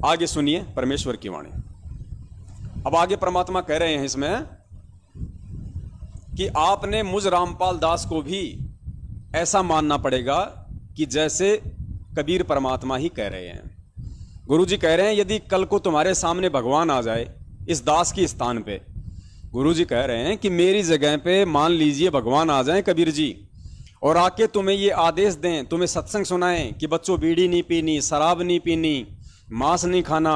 आगे सुनिए परमेश्वर की वाणी। अब आगे परमात्मा कह रहे हैं इसमें कि आपने मुझ रामपाल दास को भी ऐसा मानना पड़ेगा कि जैसे कबीर परमात्मा ही कह रहे हैं। गुरु जी कह रहे हैं यदि कल को तुम्हारे सामने भगवान आ जाए इस दास की स्थान पे, गुरु जी कह रहे हैं कि मेरी जगह पे मान लीजिए भगवान आ जाएं कबीर जी और आके तुम्हें ये आदेश दें, तुम्हें सत्संग सुनाएं कि बच्चों बीड़ी नहीं पीनी, शराब नहीं पीनी, मांस नहीं खाना,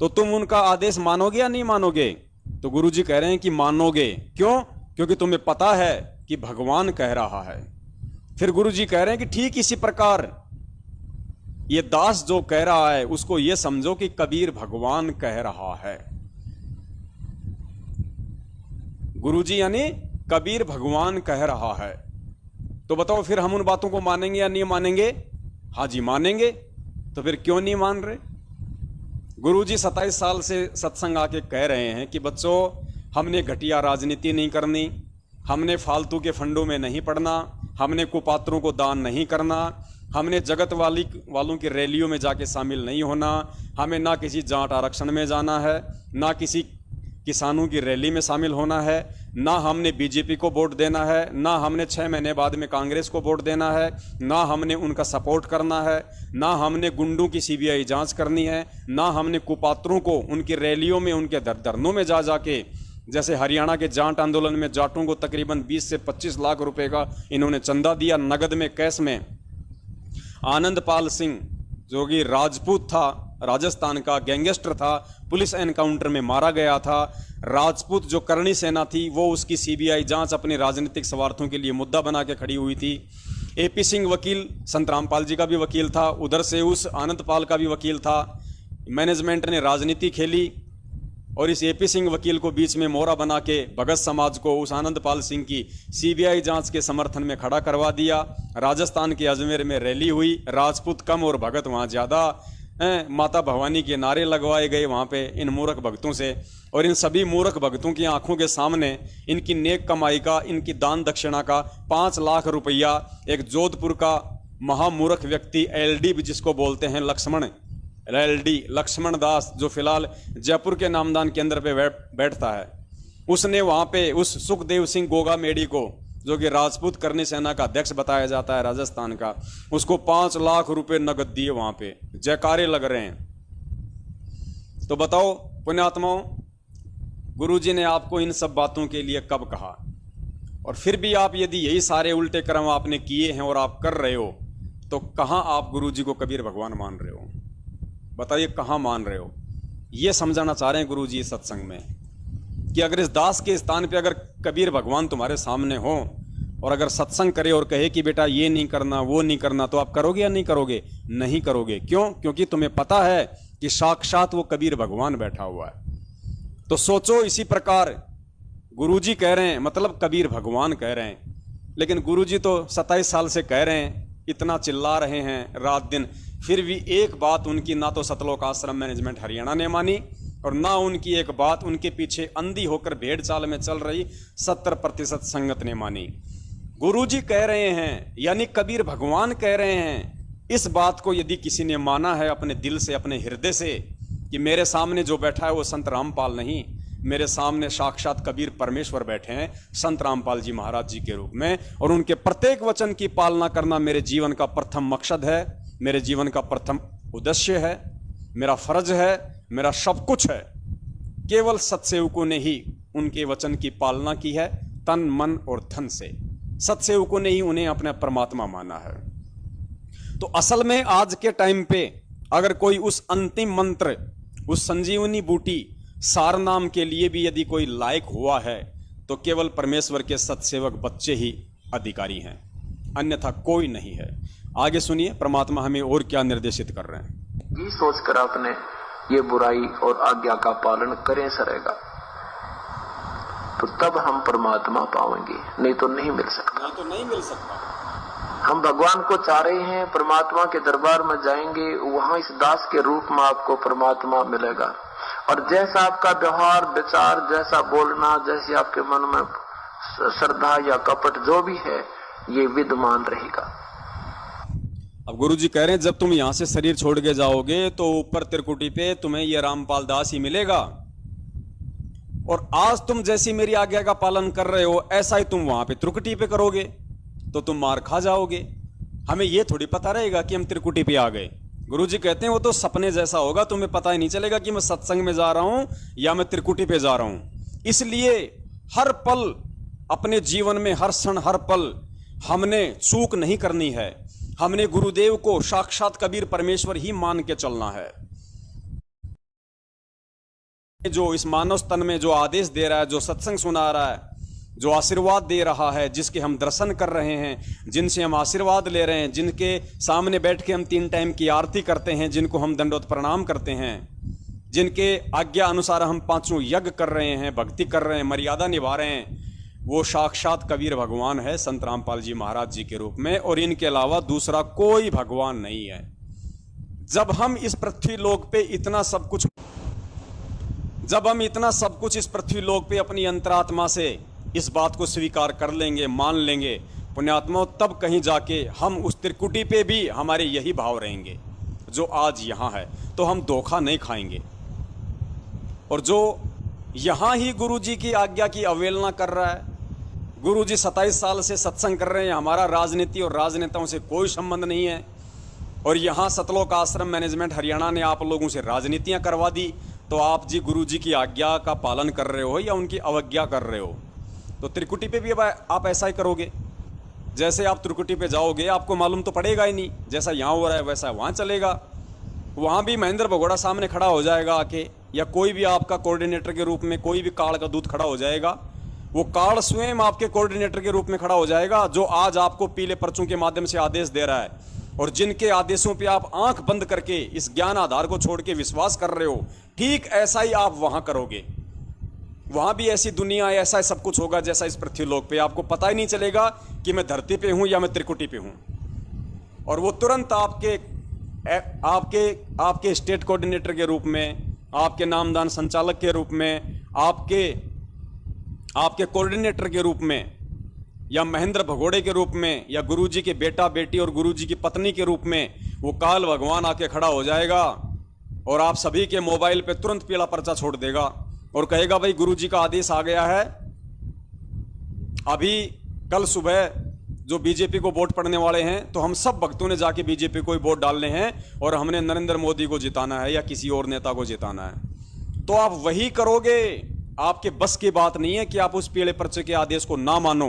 तो तुम उनका आदेश मानोगे या नहीं मानोगे? तो गुरु जी कह रहे हैं कि मानोगे। क्यों? क्योंकि तुम्हें पता है कि भगवान कह रहा है। फिर गुरु जी कह रहे हैं कि ठीक इसी प्रकार ये दास जो कह रहा है उसको ये समझो कि कबीर भगवान कह रहा है। गुरु जी यानी कबीर भगवान कह रहा है। तो बताओ फिर हम उन बातों को मानेंगे या नहीं मानेंगे? हाँ जी मानेंगे। तो फिर क्यों नहीं मान रहे? गुरु जी 27 साल से सत्संग आके कह रहे हैं कि बच्चों हमने घटिया राजनीति नहीं करनी, हमने फालतू के फंडों में नहीं पड़ना, हमने कुपात्रों को दान नहीं करना, हमने जगत वालों की रैलियों में जाके शामिल नहीं होना, हमें ना किसी जाट आरक्षण में जाना है, ना किसी किसानों की रैली में शामिल होना है, ना हमने बीजेपी को वोट देना है, ना हमने 6 महीने बाद में कांग्रेस को वोट देना है, ना हमने उनका सपोर्ट करना है, ना हमने गुंडों की सीबीआई जांच करनी है, ना हमने कुपात्रों को उनकी रैलियों में उनके धरनों में जा जाके, जैसे हरियाणा के जाट आंदोलन में जाटों को तकरीबन 20 से 25 लाख रुपए का इन्होंने चंदा दिया नगद में, कैश में। आनंदपाल सिंह जो कि राजपूत था, राजस्थान का गैंगस्टर था, पुलिस एनकाउंटर में मारा गया था। राजपूत जो करणी सेना थी वो उसकी सीबीआई जांच अपने राजनीतिक स्वार्थों के लिए मुद्दा बना के खड़ी हुई थी। एपी सिंह वकील संत रामपाल जी का भी वकील था, उधर से उस आनंदपाल का भी वकील था। मैनेजमेंट ने राजनीति खेली और इस एपी सिंह वकील को बीच में मोहरा बना के भगत समाज को उस आनंदपाल सिंह की सीबीआई जांच के समर्थन में खड़ा करवा दिया। राजस्थान के अजमेर में रैली हुई, राजपूत कम और भगत वहां ज्यादा, माता भवानी के नारे लगवाए गए वहां पे इन मूर्ख भक्तों से। और इन सभी मूर्ख भक्तों की आंखों के सामने इनकी नेक कमाई का, इनकी दान दक्षिणा का 5 लाख रुपया एक जोधपुर का महामूर्ख व्यक्ति एलडी जिसको बोलते हैं लक्ष्मण, एलडी लक्ष्मण दास, जो फिलहाल जयपुर के नामदान केंद्र पे बैठता है, उसने वहां पे उस सुखदेव सिंह गोगा मेडी को, जो कि राजपूत करनी सेना का अध्यक्ष बताया जाता है राजस्थान का, उसको 5 लाख रुपए नगद दिए। वहां पे जयकारे लग रहे हैं। तो बताओ पुण्यात्माओं, गुरुजी ने आपको इन सब बातों के लिए कब कहा? और फिर भी आप यदि यही सारे उल्टे कर्म आपने किए हैं और आप कर रहे हो, तो कहां आप गुरुजी को कबीर भगवान मान रहे हो? बताइए कहां मान रहे हो? ये समझाना चाह रहे हैं गुरुजी इस सत्संग में कि अगर इस दास के स्थान पे अगर कबीर भगवान तुम्हारे सामने हो और अगर सत्संग करे और कहे कि बेटा ये नहीं करना वो नहीं करना, तो आप करोगे या नहीं करोगे? नहीं करोगे। क्यों? क्योंकि तुम्हें पता है कि साक्षात वो कबीर भगवान बैठा हुआ है। तो सोचो इसी प्रकार गुरुजी कह रहे हैं, मतलब कबीर भगवान कह रहे हैं, लेकिन गुरुजी तो 27 साल से कह रहे हैं, इतना चिल्ला रहे हैं रात दिन, फिर भी एक बात उनकी ना तो सतलोक आश्रम मैनेजमेंट हरियाणा ने मानी और ना उनकी एक बात उनके पीछे अंधी होकर भेड़ चाल में चल रही 70% संगत ने मानी। गुरुजी कह रहे हैं यानी कबीर भगवान कह रहे हैं। इस बात को यदि किसी ने माना है अपने दिल से, अपने हृदय से, कि मेरे सामने जो बैठा है वो संत रामपाल नहीं, मेरे सामने साक्षात कबीर परमेश्वर बैठे हैं संत रामपाल जी महाराज जी के रूप में, और उनके प्रत्येक वचन की पालना करना मेरे जीवन का प्रथम मकसद है, मेरे जीवन का प्रथम उद्देश्य है, मेरा फर्ज है, मेरा सब कुछ है। केवल सत्सेवकों ने ही उनके वचन की पालना की है, तन मन और धन से। सत्सेवकों ने ही उन्हें अपना परमात्मा माना है। तो असल में आज के टाइम पे अगर कोई उस अंतिम मंत्र, उस संजीवनी बूटी सार नाम के लिए भी यदि कोई लायक हुआ है, तो केवल परमेश्वर के सत्सेवक बच्चे ही अधिकारी हैं, अन्यथा कोई नहीं है। आगे सुनिए परमात्मा हमें और क्या निर्देशित कर रहे हैं। ये सोचकर आपने ये बुराई और आज्ञा का पालन करें सरेगा, तो तब हम परमात्मा पाएंगे, नहीं तो नहीं मिल सकता। नहीं तो नहीं मिल सकता। हम भगवान को चाह रहे हैं, परमात्मा के दरबार में जाएंगे, वहां इस दास के रूप में आपको परमात्मा मिलेगा। और जैसा आपका व्यवहार विचार, जैसा बोलना, जैसी आपके मन में श्रद्धा या कपट जो भी है, ये विद्यमान रहेगा। अब गुरुजी कह रहे हैं जब तुम यहां से शरीर छोड़ के जाओगे तो ऊपर त्रिकुटी पे तुम्हें ये रामपाल दास ही मिलेगा, और आज तुम जैसी मेरी आज्ञा का पालन कर रहे हो ऐसा ही तुम वहां पे त्रिकुटी पे करोगे तो तुम मार खा जाओगे। हमें ये थोड़ी पता रहेगा कि हम त्रिकुटी पे आ गए। गुरुजी कहते हैं वो तो सपने जैसा होगा, तुम्हें पता ही नहीं चलेगा कि मैं सत्संग में जा रहा हूं या मैं त्रिकुटी पे जा रहा हूं। इसलिए हर पल अपने जीवन में, हर क्षण हर पल हमने चूक नहीं करनी है। हमने गुरुदेव को साक्षात कबीर परमेश्वर ही मान के चलना है। जो इस मानव तन में जो आदेश दे रहा है, जो सत्संग सुना रहा है, जो आशीर्वाद दे रहा है, जिसके हम दर्शन कर रहे हैं, जिनसे हम आशीर्वाद ले रहे हैं, जिनके सामने बैठ के हम 3 टाइम की आरती करते हैं, जिनको हम दंडवत प्रणाम करते हैं, जिनके आज्ञा अनुसार हम 5 यज्ञ कर रहे हैं, भक्ति कर रहे हैं, मर्यादा निभा रहे हैं, वो साक्षात कबीर भगवान है संत रामपाल जी महाराज जी के रूप में, और इनके अलावा दूसरा कोई भगवान नहीं है। जब हम इस पृथ्वी लोक पे इतना सब कुछ इस पृथ्वी लोक पे अपनी अंतरात्मा से इस बात को स्वीकार कर लेंगे, मान लेंगे पुण्यात्मा, तब कहीं जाके हम उस त्रिकुटी पे भी हमारे यही भाव रहेंगे जो आज यहाँ है, तो हम धोखा नहीं खाएंगे। और जो यहाँ ही गुरुजी की आज्ञा की अवहेलना कर रहा है, गुरुजी 27 साल से सत्संग कर रहे हैं, हमारा राजनीति और राजनेताओं से कोई संबंध नहीं है, और यहाँ सतलोक आश्रम मैनेजमेंट हरियाणा ने आप लोगों से राजनीतियाँ करवा दी, तो आप जी गुरुजी की आज्ञा का पालन कर रहे हो या उनकी अवज्ञा कर रहे हो। तो त्रिकुटी पे भी अब आप ऐसा ही करोगे। जैसे आप त्रिकुटी पे जाओगे आपको मालूम तो पड़ेगा ही नहीं, जैसा यहाँ हो रहा है वैसा वहाँ चलेगा। वहाँ भी महेंद्र भगोड़ा सामने खड़ा हो जाएगा आके, या कोई भी आपका कोऑर्डिनेटर के रूप में कोई भी काल का दूत खड़ा हो जाएगा। वो काल स्वयं आपके कोऑर्डिनेटर के रूप में खड़ा हो जाएगा, जो आज आपको पीले पर्चों के माध्यम से आदेश दे रहा है, और जिनके आदेशों पे आप आंख बंद करके इस ज्ञान आधार को छोड़ के विश्वास कर रहे हो, ठीक ऐसा ही आप वहां करोगे। वहां भी ऐसी दुनिया, ऐसा सब कुछ होगा जैसा इस पृथ्वी लोक पे। आपको पता ही नहीं चलेगा कि मैं धरती पे हूं या मैं त्रिकुटी पे हूं, और वो तुरंत आपके स्टेट कोऑर्डिनेटर के रूप में, आपके नामदान संचालक के रूप में, आपके कोऑर्डिनेटर के रूप में, या महेंद्र भगोड़े के रूप में, या गुरुजी के बेटा बेटी और गुरुजी की पत्नी के रूप में वो काल भगवान आके खड़ा हो जाएगा, और आप सभी के मोबाइल पे तुरंत पीला पर्चा छोड़ देगा और कहेगा भाई गुरुजी का आदेश आ गया है, अभी कल सुबह जो बीजेपी को वोट पड़ने वाले हैं, तो हम सब भक्तों ने जाके बीजेपी को ही वोट डालने हैं, और हमने नरेंद्र मोदी को जिताना है या किसी और नेता को जिताना है। तो आप वही करोगे। आपके बस की बात नहीं है कि आप उस पीले पर्चे के आदेश को ना मानो।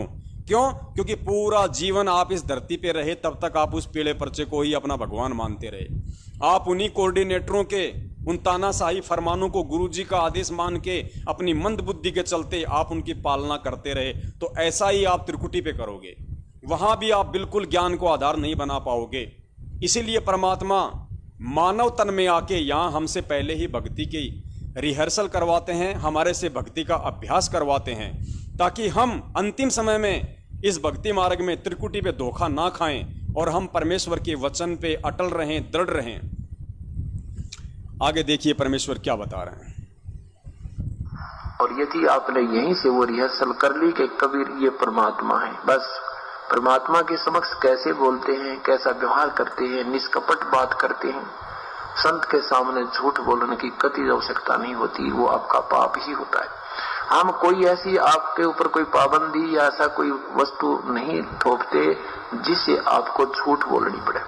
क्यों? क्योंकि पूरा जीवन आप इस धरती पे रहे, तब तक आप उस पीले पर्चे को ही अपना भगवान मानते रहे। आप उन्हीं कोऑर्डिनेटरों के उन तानाशाही फरमानों को गुरुजी का आदेश मान के अपनी मंद बुद्धि के चलते आप उनकी पालना करते रहे। तो ऐसा ही आप त्रिकुटी पे करोगे, वहां भी आप बिल्कुल ज्ञान को आधार नहीं बना पाओगे। इसीलिए परमात्मा मानव तन में आके यहाँ हमसे पहले ही भक्ति की रिहर्सल करवाते हैं, हमारे से भक्ति का अभ्यास करवाते हैं, ताकि हम अंतिम समय में इस भक्ति मार्ग में त्रिकुटी पे धोखा ना खाएं और हम परमेश्वर के वचन पे अटल रहें, दृढ़ रहें। आगे देखिए परमेश्वर क्या बता रहे हैं। और यदि आपने यहीं से वो रिहर्सल कर ली कि कबीर ये परमात्मा है, बस परमात्मा के समक्ष कैसे बोलते हैं, कैसा व्यवहार करते हैं, निष्कपट बात करते हैं, संत के सामने झूठ बोलने की कतई आवश्यकता नहीं होती, वो आपका पाप ही होता है। हम कोई ऐसी आपके ऊपर कोई पाबंदी या ऐसा कोई वस्तु नहीं थोपते जिससे आपको झूठ बोलनी पड़े,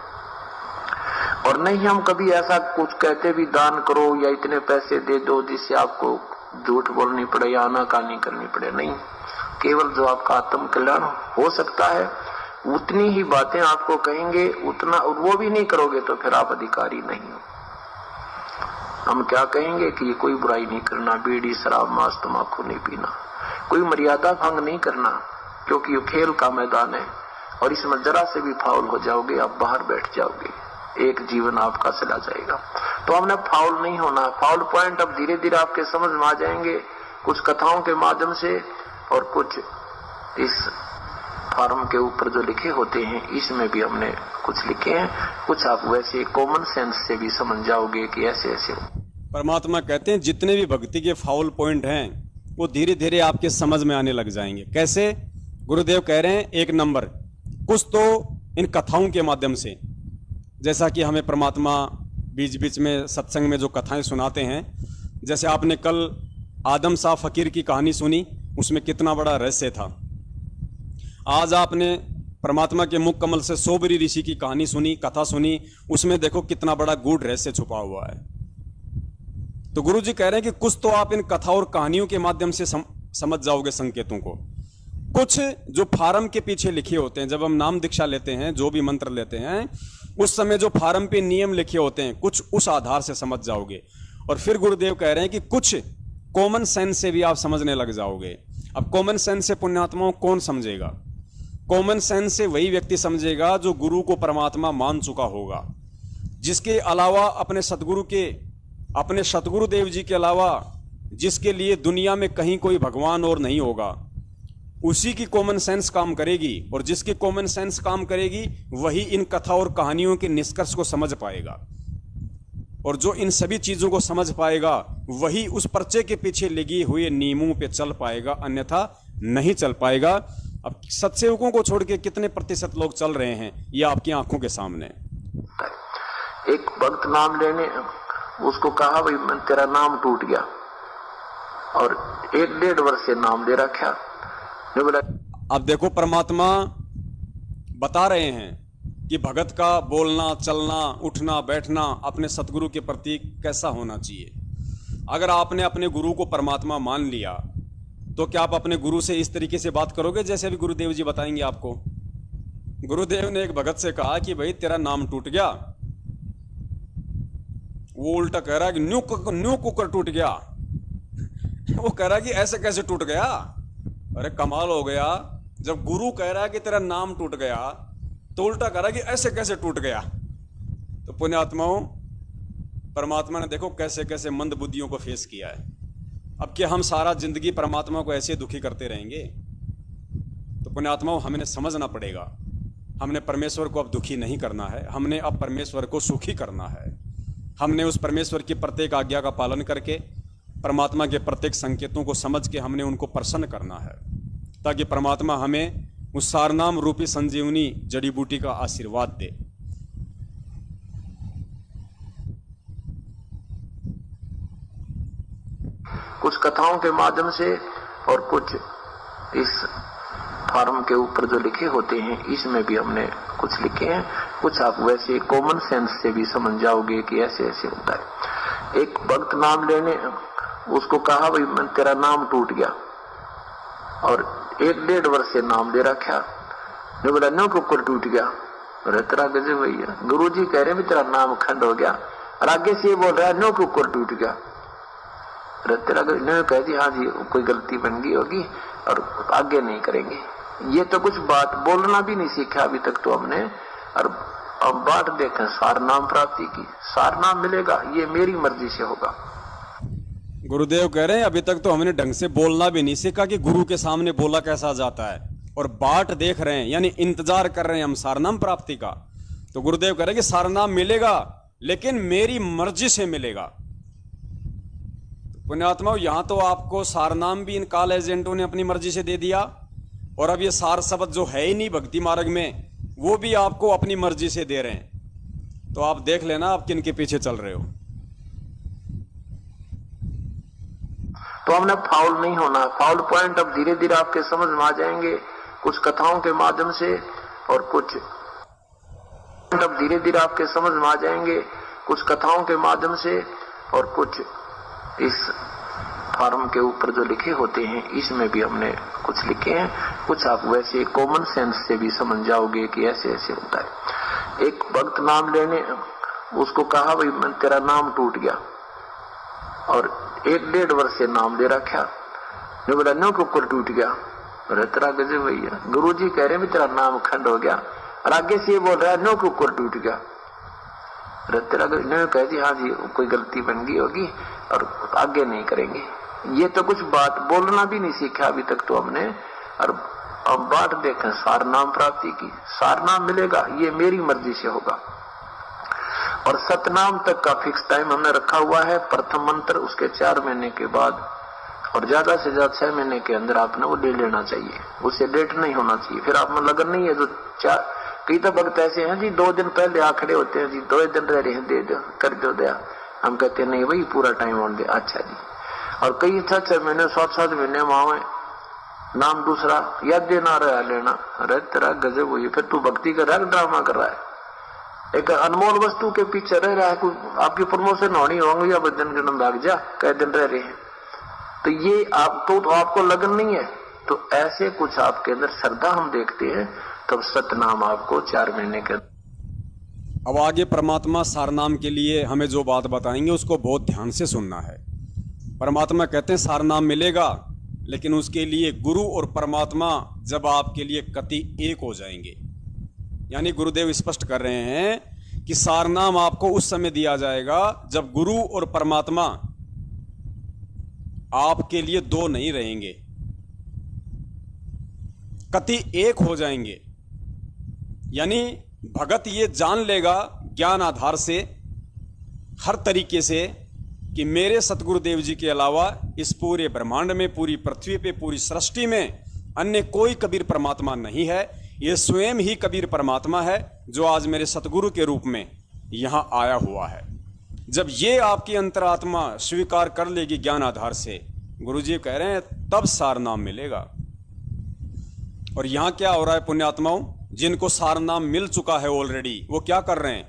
और नहीं हम कभी ऐसा कुछ कहते भी दान करो या इतने पैसे दे दो जिससे आपको झूठ बोलनी पड़े या आनाकानी करनी पड़े। नहीं, केवल जो आपका आत्म कल्याण हो सकता है उतनी ही बातें आपको कहेंगे, उतना, और वो भी नहीं करोगे तो फिर आप अधिकारी नहीं हो। हम क्या कहेंगे कि ये कोई बुराई नहीं करना, बीड़ी शराब मांस तम्बाकू नहीं पीना, कोई मर्यादा भंग नहीं करना, क्योंकि ये खेल का मैदान है और इसमें जरा से भी फाउल हो जाओगे आप बाहर बैठ जाओगे, एक जीवन आपका चला जाएगा। तो हमने फाउल नहीं होना। फाउल पॉइंट अब धीरे धीरे आपके समझ में आ जाएंगे, कुछ कथाओं के माध्यम से और कुछ इस फॉर्म के ऊपर जो लिखे होते हैं इसमें भी हमने कुछ लिखे हैं, कुछ आप वैसे कॉमन सेंस से भी समझ जाओगे कि ऐसे ऐसे। परमात्मा कहते हैं जितने भी भक्ति के फाउल पॉइंट हैं वो धीरे धीरे आपके समझ में आने लग जाएंगे। कैसे? गुरुदेव कह रहे हैं 1 नंबर, कुछ तो इन कथाओं के माध्यम से, जैसा कि हमें परमात्मा बीच बीच में सत्संग में जो कथाएं सुनाते हैं, जैसे आपने कल आदम शाह फकीर की कहानी सुनी, उसमें कितना बड़ा रहस्य था। आज आपने परमात्मा के मुख कमल से सोबरी ऋषि की कहानी सुनी, कथा सुनी, उसमें देखो कितना बड़ा गूढ़ रहस्य छुपा हुआ है। तो गुरु जी कह रहे हैं कि कुछ तो आप इन कथा और कहानियों के माध्यम से समझ जाओगे संकेतों को। कुछ जो फार्म के पीछे लिखे होते हैं, जब हम नाम दीक्षा लेते हैं, जो भी मंत्र लेते हैं, उस समय जो फार्म पे नियम लिखे होते हैं, कुछ उस आधार से समझ जाओगे। और फिर गुरुदेव कह रहे हैं कि कुछ कॉमन सेंस से भी आप समझने लग जाओगे। अब कॉमन सेंस से पुण्यात्माओं कौन समझेगा? कॉमन सेंस से वही व्यक्ति समझेगा जो गुरु को परमात्मा मान चुका होगा, जिसके अलावा अपने सतगुरुदेव जी के अलावा जिसके लिए दुनिया में कहीं कोई भगवान और नहीं होगा, उसी की कॉमन सेंस काम करेगी। और जिसकी कॉमन सेंस काम करेगी वही इन कथा और कहानियों के निष्कर्ष को समझ पाएगा। और जो इन सभी चीजों को समझ पाएगा वही उस पर्चे के पीछे लगे हुए नियमों पे चल पाएगा, अन्यथा नहीं चल पाएगा। अब सत्सेवकों को छोड़ के कितने प्रतिशत लोग चल रहे हैं, ये आपकी आंखों के सामने। एक भक्त नाम लेने, उसको कहा भाई मैं तेरा नाम टूट गया, और 1-1.5 वर्ष से नाम ले रखा। बोला अब देखो परमात्मा बता रहे हैं कि भगत का बोलना, चलना, उठना, बैठना अपने सतगुरु के प्रति कैसा होना चाहिए। अगर आपने अपने गुरु को परमात्मा मान लिया तो क्या आप अपने गुरु से इस तरीके से बात करोगे जैसे अभी गुरुदेव जी बताएंगे आपको? गुरुदेव ने एक भगत से कहा कि भाई तेरा नाम टूट गया। वो उल्टा कह रहा है कि न्यू कुकर टूट गया। वो कह रहा है कि ऐसे कैसे टूट गया? अरे कमाल हो गया, जब गुरु कह रहा है कि तेरा नाम टूट गया तो उल्टा कह रहा है कि ऐसे कैसे टूट गया। तो पुण्यात्माओं, परमात्मा ने देखो कैसे कैसे मंद बुद्धियों को फेस किया है। अब क्या हम सारा जिंदगी परमात्मा को ऐसे दुखी करते रहेंगे? तो पुण्यात्माओं, हमें समझना पड़ेगा, हमने परमेश्वर को अब दुखी नहीं करना है, हमने अब परमेश्वर को सुखी करना है। हमने उस परमेश्वर की प्रत्येक आज्ञा का पालन करके परमात्मा के प्रत्येक संकेतों को समझ के हमने उनको प्रसन्न करना है, ताकि परमात्मा हमें उस सारनाम रूपी संजीवनी जड़ी बूटी का आशीर्वाद दे। कुछ कथाओं के माध्यम से और कुछ इस फार्म के ऊपर जो लिखे होते हैं, इसमें भी हमने कुछ लिखे हैं। कुछ आप वैसे कॉमन सेंस से भी समझ जाओगे कि ऐसे ऐसे होता है। एक भक्त नाम लेने, उसको कहा भाई मैं तेरा नाम टूट गया, और 1-1.5 वर्ष से नाम ले रखा। जो बोला नो कुकर टूट गया। अरे तेरा गजब भैया, गुरु जी कह रहे हैं तेरा नाम खंड हो गया, और आगे से ये बोल रहा है नो कुकर टूट गया। अरे तेरा कह दी हाँ जी कोई गलती बन गई होगी और आगे नहीं करेंगे। ये तो कुछ बात बोलना भी नहीं सीखा अभी तक तो हमने, और अब बात देखें सारनाम प्राप्ति की। सारनाम मिलेगा, ये मेरी मर्जी से होगा। गुरुदेव कह रहे हैं अभी तक तो हमने ढंग से बोलना भी नहीं सीखा कि गुरु के सामने बोला कैसा जाता है, और बाट देख रहे हैं, यानी इंतजार कर रहे हैं हम सारनाम प्राप्ति का। तो गुरुदेव कह रहे हैं कि सारनाम मिलेगा लेकिन मेरी मर्जी से मिलेगा। पुण्यात्माओं, यहां तो आपको सारनाम भी इन काल एजेंटों ने अपनी मर्जी से दे दिया, और अब ये सार शब्द जो है ही नहीं भक्ति मार्ग में, वो भी आपको अपनी मर्जी से दे रहे हैं। तो आप देख लेना आप किन के पीछे चल रहे हो। तो हमने फाउल नहीं होना। फाउल पॉइंट अब धीरे धीरे आपके समझ में आ जाएंगे, कुछ कथाओं के माध्यम से और कुछ अब धीरे धीरे आपके समझ में आ जाएंगे, कुछ कथाओं के माध्यम से और कुछ इस फार्म के ऊपर जो लिखे होते हैं, इसमें भी हमने कुछ लिखे हैं। कुछ आप वैसे कॉमन सेंस से भी समझ जाओगे कि ऐसे ऐसे होता है। एक भक्त नाम लेने, उसको कहा भाई मैं तेरा नाम टूट गया, और 1-1.5 वर्ष से नाम ले रखा। जो बोला नो कुकर टूट गया। अरे तेरा गजब भैया, गुरु जी कह रहे हैं तेरा नाम खंड हो गया, और आगे से ये बोल रहा है नो कुकर टूट गया। अरे तेरा कह दी हाँ जी कोई गलती बन गई होगी और आगे नहीं करेंगे। ये तो कुछ बात बोलना भी नहीं सीखा अभी तक तो हमने, और अब बात देखें सारनाम प्राप्ति की। सारनाम मिलेगा, ये मेरी मर्जी से होगा। और सतनाम तक का फिक्स टाइम हमने रखा हुआ है। प्रथम मंत्र, उसके 4 महीने के बाद, और ज्यादा से ज्यादा 6 महीने के अंदर आपने वो ले लेना चाहिए। उससे लेट नहीं होना चाहिए। फिर आप में लगन नहीं है जो कई तो भक्त ऐसे हैं जी 2 दिन पहले आ खड़े होते हैं जी, 2 दिन रह रहे हैं, दे दो कर दो दया। हम कहते हैं नहीं भाई पूरा टाइम ऑन दे। अच्छा जी। और कई 6-6 महीने 7-7 महीने वहां नाम दूसरा याद देना रहा लेना। अरे तेरा गजब हुई, फिर तू भक्ति कर रहा है ड्रामा कर रहा है? एक अनमोल वस्तु के पीछे रह रहा है। कोई आपकी प्रमोशन होनी होंगी या बदन गणन भाग जा, कई दिन रह रहे हैं तो ये आप तो आपको लगन नहीं है। तो ऐसे कुछ आपके अंदर श्रद्धा हम देखते हैं, तब सतनाम आपको 4 महीने के। अब आगे परमात्मा सारनाम के लिए हमें जो बात बताएंगे उसको बहुत ध्यान से सुनना है। परमात्मा कहते हैं सारनाम मिलेगा, लेकिन उसके लिए गुरु और परमात्मा जब आपके लिए कति एक हो जाएंगे, यानी गुरुदेव स्पष्ट कर रहे हैं कि सारनाम आपको उस समय दिया जाएगा जब गुरु और परमात्मा आपके लिए 2 नहीं रहेंगे, कति एक हो जाएंगे। यानी भगत ये जान लेगा ज्ञान आधार से हर तरीके से कि मेरे सतगुरुदेव जी के अलावा इस पूरे ब्रह्मांड में, पूरी पृथ्वी पे, पूरी सृष्टि में अन्य कोई कबीर परमात्मा नहीं है। ये स्वयं ही कबीर परमात्मा है जो आज मेरे सतगुरु के रूप में यहां आया हुआ है। जब ये आपकी अंतरात्मा स्वीकार कर लेगी ज्ञान आधार से, गुरुजी कह रहे हैं तब सारनाम मिलेगा। और यहां क्या हो रहा है पुण्यात्माओं, जिनको सारनाम मिल चुका है ऑलरेडी, वो क्या कर रहे हैं?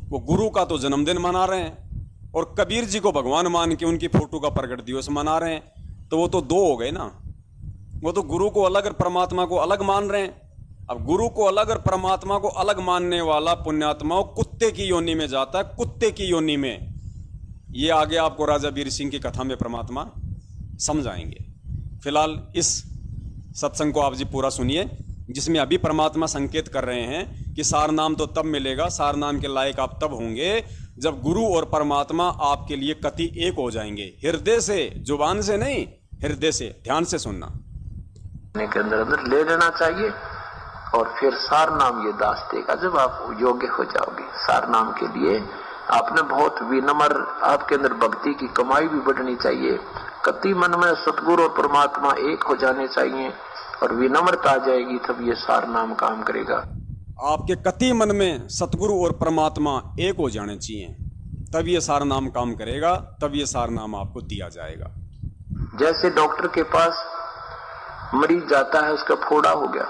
वो गुरु का तो जन्मदिन मना रहे हैं और कबीर जी को भगवान मान के उनकी फोटो का प्रकट दिवस मना रहे हैं। तो वो तो 2 हो गए ना। वो तो गुरु को अलग और परमात्मा को अलग मान रहे हैं। अब गुरु को अलग और परमात्मा को अलग मानने वाला पुण्यात्माओं कुत्ते की योनि में जाता है, कुत्ते की योनि में। ये आगे आपको राजा वीर सिंह की कथा में परमात्मा समझाएंगे। फिलहाल इस सत्संग को आप जी पूरा सुनिए, जिसमें अभी परमात्मा संकेत कर रहे हैं कि सारनाम तो तब मिलेगा, सारनाम के लायक आप तब होंगे जब गुरु और परमात्मा आपके लिए कति एक हो जाएंगे। हृदय से, जुबान से नहीं, हृदय से। ध्यान से सुनना। के अंदर ले लेना चाहिए और फिर सारनाम ये दास देगा जब आप योग्य हो जाओगे। सारनाम के लिए आपने बहुत विनम्र, आपके अंदर भक्ति की कमाई भी बढ़नी चाहिए। कति मन में सतगुरु और परमात्मा एक हो जाने चाहिए और विनम्रता आ जाएगी, तब ये सारनाम काम करेगा। आपके कति मन में सतगुरु और परमात्मा एक हो जाने चाहिए, तब ये सारनाम काम करेगा, तब ये सारनाम आपको दिया जाएगा। जैसे डॉक्टर के पास मरीज जाता है, उसका फोड़ा हो गया,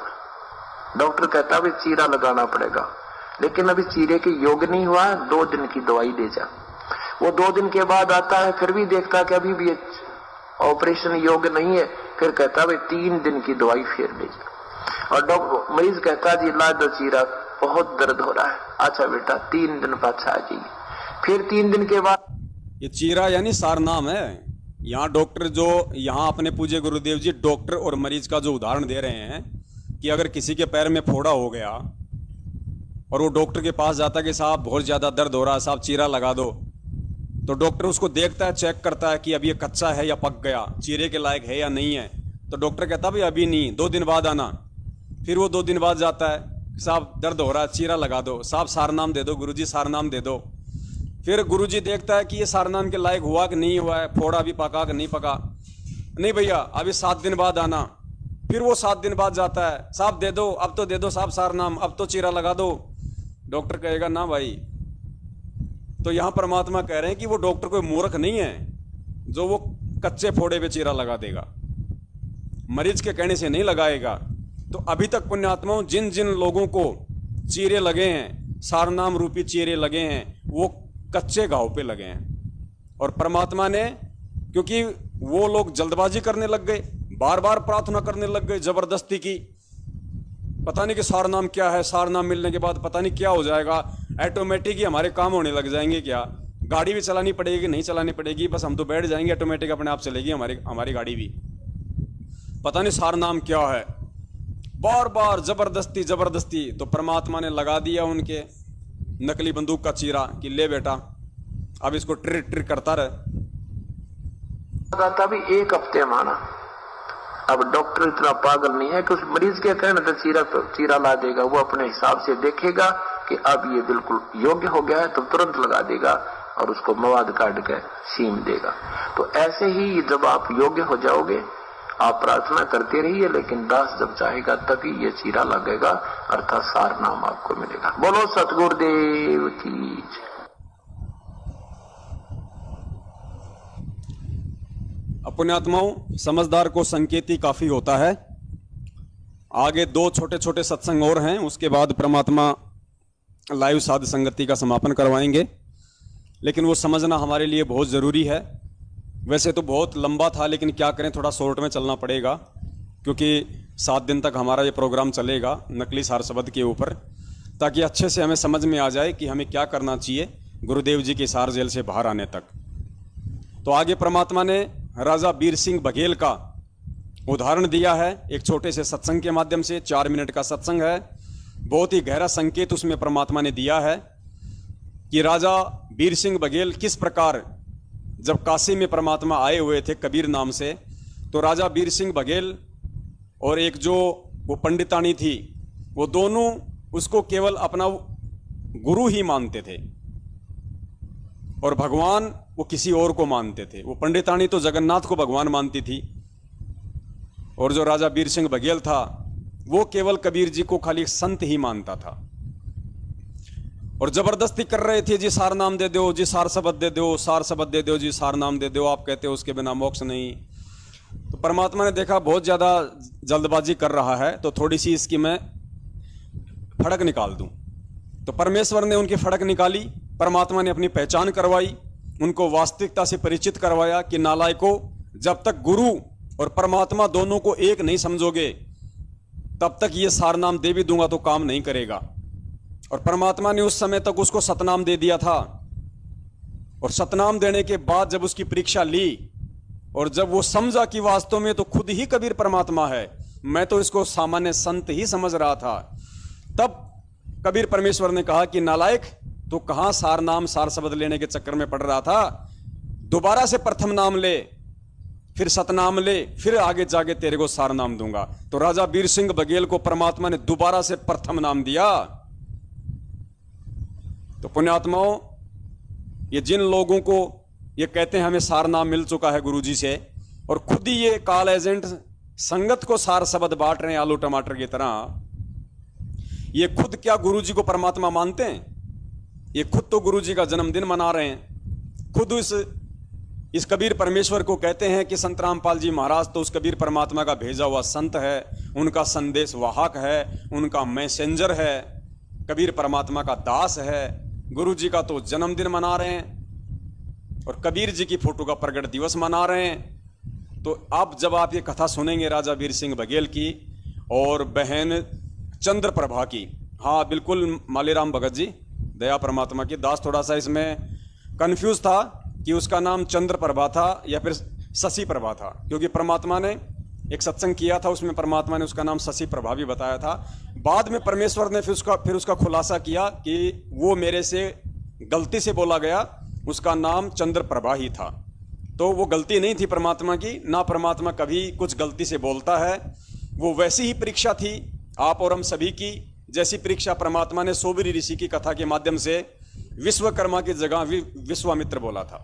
डॉक्टर कहता है चीरा लगाना पड़ेगा, लेकिन अभी चीरे के योग नहीं हुआ, 2 दिन की दवाई दे जा। वो 2 दिन के बाद आता है, फिर भी देखता है कि अभी भी ऑपरेशन योग नहीं है, फिर कहता है 3 दिन की दवाई फिर दे जा। और डॉक्टर मरीज कहता है जी ला दो चीरा, बहुत दर्द हो रहा है। अच्छा बेटा 3 दिन पाछा आ जाइए। फिर 3 दिन के बाद, ये चीरा यानी सारनाम है। यहाँ डॉक्टर जो यहाँ अपने पूज्य गुरुदेव जी डॉक्टर और मरीज का जो उदाहरण दे रहे हैं कि अगर किसी के पैर में फोड़ा हो गया और वो डॉक्टर के पास जाता है कि साहब बहुत ज्यादा दर्द हो रहा है, साहब चीरा लगा दो, तो डॉक्टर उसको देखता है, चेक करता है कि अब ये कच्चा है या पक गया, चीरे के लायक है या नहीं है। तो डॉक्टर कहता है भाई अभी नहीं, 2 दिन बाद आना। फिर वो 2 दिन बाद जाता है, साहब दर्द हो रहा है, चीरा लगा दो, साहब सारनाम दे दो, गुरुजी सारनाम दे दो। फिर गुरुजी देखता है कि ये सारनाम के लायक हुआ कि नहीं हुआ है, फोड़ा भी पका कि नहीं पका। नहीं भैया अभी 7 दिन बाद आना। फिर वो 7 दिन बाद जाता है, साहब दे दो, अब तो दे दो साहब सारनाम, अब तो चीरा लगा दो। डॉक्टर कहेगा ना भाई। तो यहां परमात्मा कह रहे हैं कि वो डॉक्टर कोई मूर्ख नहीं है जो वो कच्चे फोड़े पे चीरा लगा देगा, मरीज के कहने से नहीं लगाएगा। तो अभी तक पुण्यात्माओं जिन जिन लोगों को चीरे लगे हैं, सारनाम रूपी चीरे लगे हैं, वो कच्चे घाव पे लगे हैं। और परमात्मा ने, क्योंकि वो लोग जल्दबाजी करने लग गए, बार बार प्रार्थना करने लग गए जबरदस्ती की, पता नहीं कि सारनाम क्या है, सारनाम मिलने के बाद पता नहीं क्या हो जाएगा, ऑटोमेटिक ही हमारे काम होने लग जाएंगे, क्या गाड़ी भी चलानी पड़ेगी नहीं चलानी पड़ेगी, बस हम तो बैठ जाएंगे, ऑटोमेटिक अपने आप चलेगी हमारी गाड़ी भी, पता नहीं सारनाम क्या है। बार बार जबरदस्ती। तो परमात्मा ने लगा दिया उनके नकली बंदूक का चीरा कि ले बेटा अब इसको ट्रिक करता रहे। भी 1 हफ्ते माना। अब डॉक्टर इतना पागल नहीं है कि उस मरीज के कहने तो चीरा ला देगा, वो अपने हिसाब से देखेगा कि अब ये बिल्कुल योग्य हो गया है तो तुरंत लगा देगा और उसको मवाद काट कर सीम देगा। तो ऐसे ही जब आप योग्य हो जाओगे आप प्रार्थना करते रहिए, लेकिन दास जब चाहेगा तभी ये चीरा लगेगा, अर्थात सार नाम आपको मिलेगा। बोलो सतगुरुदेव की। पुण्यात्माओं, समझदार को संकेत ही काफी होता है। आगे 2 छोटे छोटे सत्संग और हैं, उसके बाद परमात्मा लाइव साध संगति का समापन करवाएंगे, लेकिन वो समझना हमारे लिए बहुत ज़रूरी है। वैसे तो बहुत लंबा था, लेकिन क्या करें, थोड़ा शॉर्ट में चलना पड़ेगा, क्योंकि 7 दिन तक हमारा ये प्रोग्राम चलेगा नकली सार शब्द के ऊपर, ताकि अच्छे से हमें समझ में आ जाए कि हमें क्या करना चाहिए गुरुदेव जी के सार जेल से बाहर आने तक। तो आगे परमात्मा ने राजा बीर सिंह बघेल का उदाहरण दिया है एक छोटे से सत्संग के माध्यम से। 4 मिनट का सत्संग है, बहुत ही गहरा संकेत उसमें परमात्मा ने दिया है कि राजा बीर सिंह बघेल किस प्रकार जब काशी में परमात्मा आए हुए थे कबीर नाम से, तो राजा बीर सिंह बघेल और एक जो वो पंडितानी थी, वो दोनों उसको केवल अपना गुरु ही मानते थे और भगवान वो किसी और को मानते थे। वो पंडितानी तो जगन्नाथ को भगवान मानती थी और जो राजा बीर सिंह बघेल था वो केवल कबीर जी को खाली संत ही मानता था और जबरदस्ती कर रहे थे, जी सार नाम दे दो, जी सार शब्द दे दो, सार शब्द दे दो, जी सार नाम दे दो, आप कहते हो उसके बिना मोक्ष नहीं। तो परमात्मा ने देखा बहुत ज़्यादा जल्दबाजी कर रहा है, तो थोड़ी सी इसकी मैं फड़क निकाल दूं। तो परमेश्वर ने उनकी फड़क निकाली, परमात्मा ने अपनी पहचान करवाई, उनको वास्तविकता से परिचित करवाया कि नालायकों, जब तक गुरु और परमात्मा दोनों को एक नहीं समझोगे तब तक ये सार नाम दे भी दूंगा तो काम नहीं करेगा। और परमात्मा ने उस समय तक उसको सतनाम दे दिया था और सतनाम देने के बाद जब उसकी परीक्षा ली और जब वो समझा कि वास्तव में तो खुद ही कबीर परमात्मा है, मैं तो इसको सामान्य संत ही समझ रहा था, तब कबीर परमेश्वर ने कहा कि नालायक, तो कहां सार नाम सार शब्द लेने के चक्कर में पड़ रहा था, दोबारा से प्रथम नाम ले, फिर सतनाम ले, फिर आगे जाके तेरे को सार नाम दूंगा। तो राजा बीर सिंह बघेल को परमात्मा ने दोबारा से प्रथम नाम दिया। तो पुण्यात्माओं, ये जिन लोगों को ये कहते हैं हमें सार नाम मिल चुका है गुरुजी से, और खुद ही ये काल एजेंट संगत को सार शब्द बांट रहे हैं आलू टमाटर की तरह, ये खुद क्या गुरुजी को परमात्मा मानते हैं? ये खुद तो गुरुजी का जन्मदिन मना रहे हैं, खुद इस कबीर परमेश्वर को कहते हैं कि संत रामपाल जी महाराज तो उस कबीर परमात्मा का भेजा हुआ संत है, उनका संदेश वाहक है, उनका मैसेंजर है, कबीर परमात्मा का दास है। गुरु जी का तो जन्मदिन मना रहे हैं और कबीर जी की फोटो का प्रगट दिवस मना रहे हैं। तो अब जब आप ये कथा सुनेंगे राजा बीर सिंह बघेल की और बहन चंद्र प्रभा की, हाँ बिल्कुल मालीराम भगत जी दया परमात्मा की दास, थोड़ा सा इसमें कंफ्यूज था कि उसका नाम चंद्र प्रभा था या फिर शशि प्रभा था, क्योंकि परमात्मा ने एक सत्संग किया था उसमें परमात्मा ने उसका नाम शशि प्रभा भी बताया था। बाद में परमेश्वर ने फिर उसका खुलासा किया कि वो मेरे से गलती से बोला गया, उसका नाम चंद्र प्रभा ही था। तो वो गलती नहीं थी परमात्मा की, ना परमात्मा कभी कुछ गलती से बोलता है। वो वैसी ही परीक्षा थी आप और हम सभी की, जैसी परीक्षा परमात्मा ने सोबरी ऋषि की कथा के माध्यम से विश्वकर्मा की जगह विश्वामित्र बोला था।